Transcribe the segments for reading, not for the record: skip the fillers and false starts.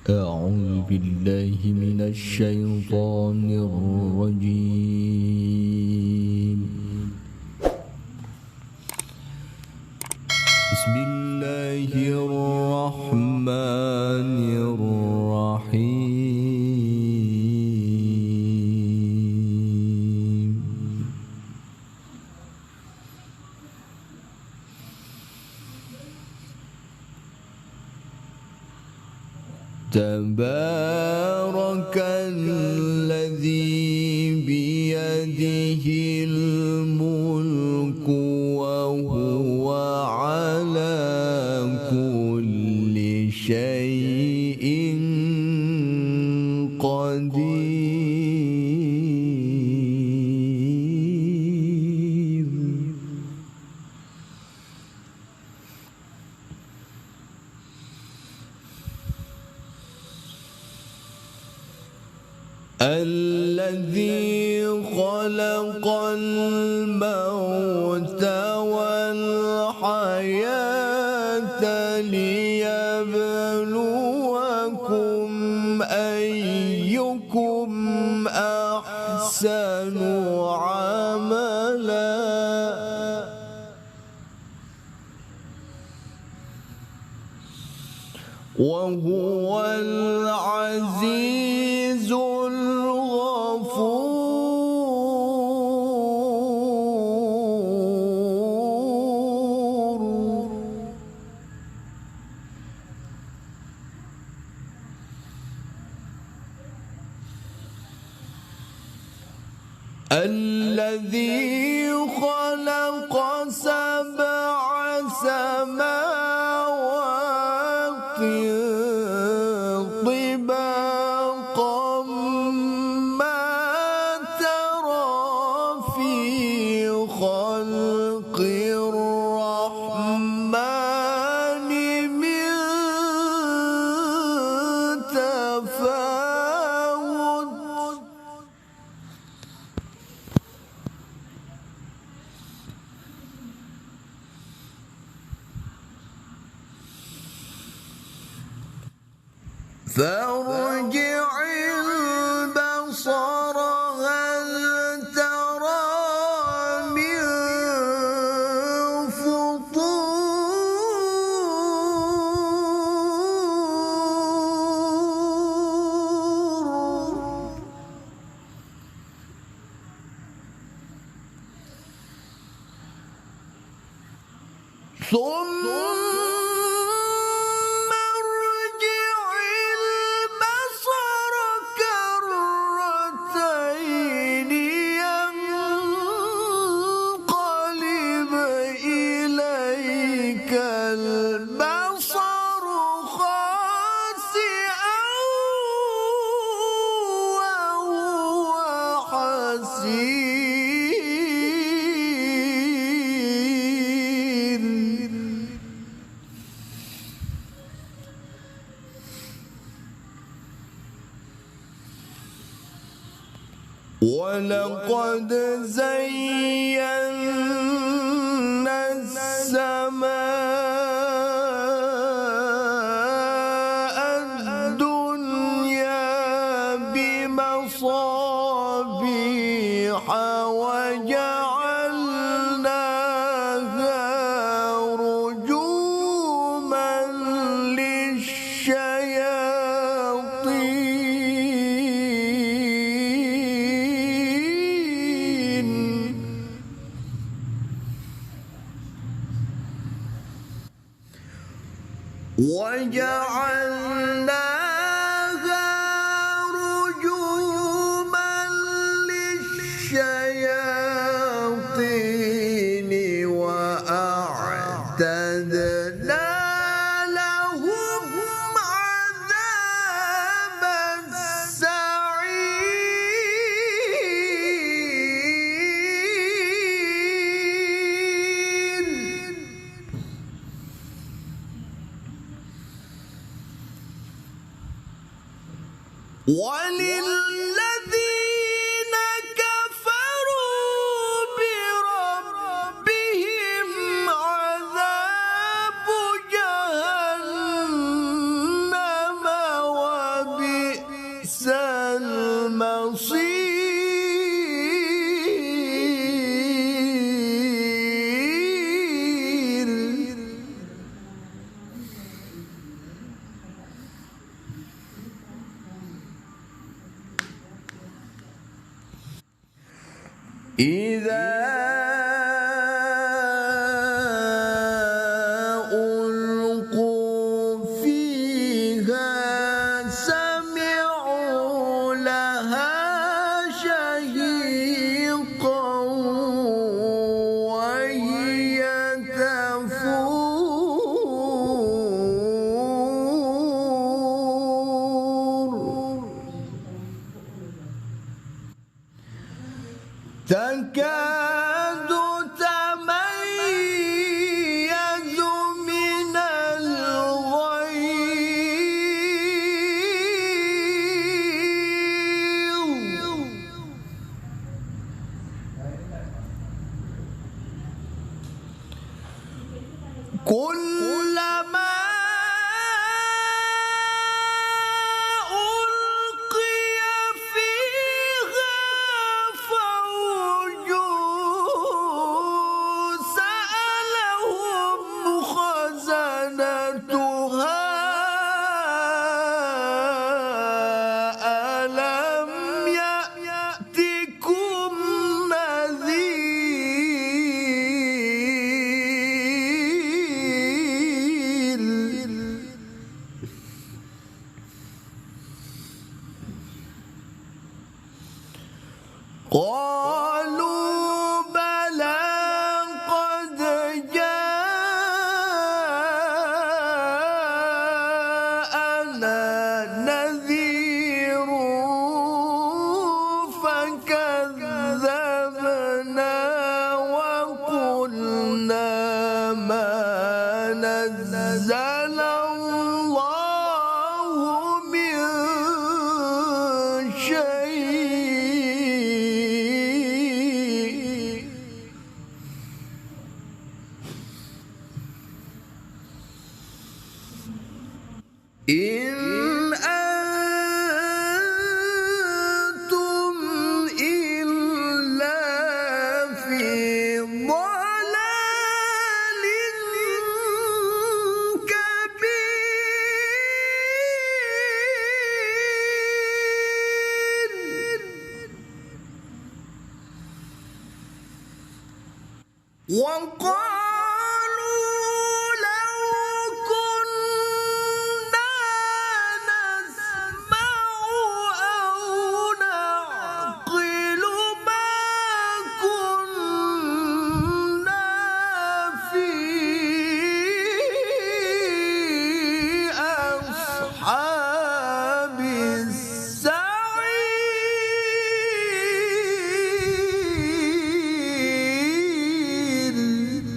أعوذ بالله من الشيطان الرجيم. بسم الله الرحمن الرحيم. تبارك الذي بيده الملك وهو على كل شيء قدير. الذي خلق الموت والحياة ليبلوكم أيكم أحسن عملا وهو العزيز الغفور. الذي خلق سبع سماوات طباقا ما ترى في خلق الرحمن من تفاوت. فارجع البصر هل ترى من فطور. ثم البصر خاسئا وهو حسير. ولقد زينا السماء الدنيا بمصابيح وجعلناها رجوما للشياطين وأعتدنا لهم عذاب السعير. وللذين كفروا بربهم عذاب جهنم إذا ألقوا فيها سمعوا لها شهيقا وهي تفور تكاد تميز من الغيظ كلما ألقي فيها فوج سألهم خزنتها ألم يأتكم نذير قالوا بلى قد جاءنا نذير فكذبنا وقلنا ما نزل الله من شيء إن أنتم إلا في ضلال كبير وقالوا لو كنا نسمع أو نعقل ما كنا في أصحاب السعير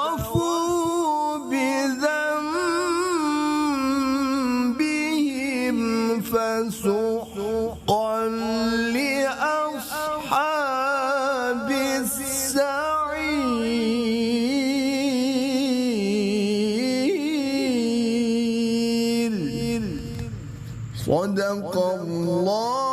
فاعترفوا بذنبهم فسحقا لأصحاب السعير صدق الله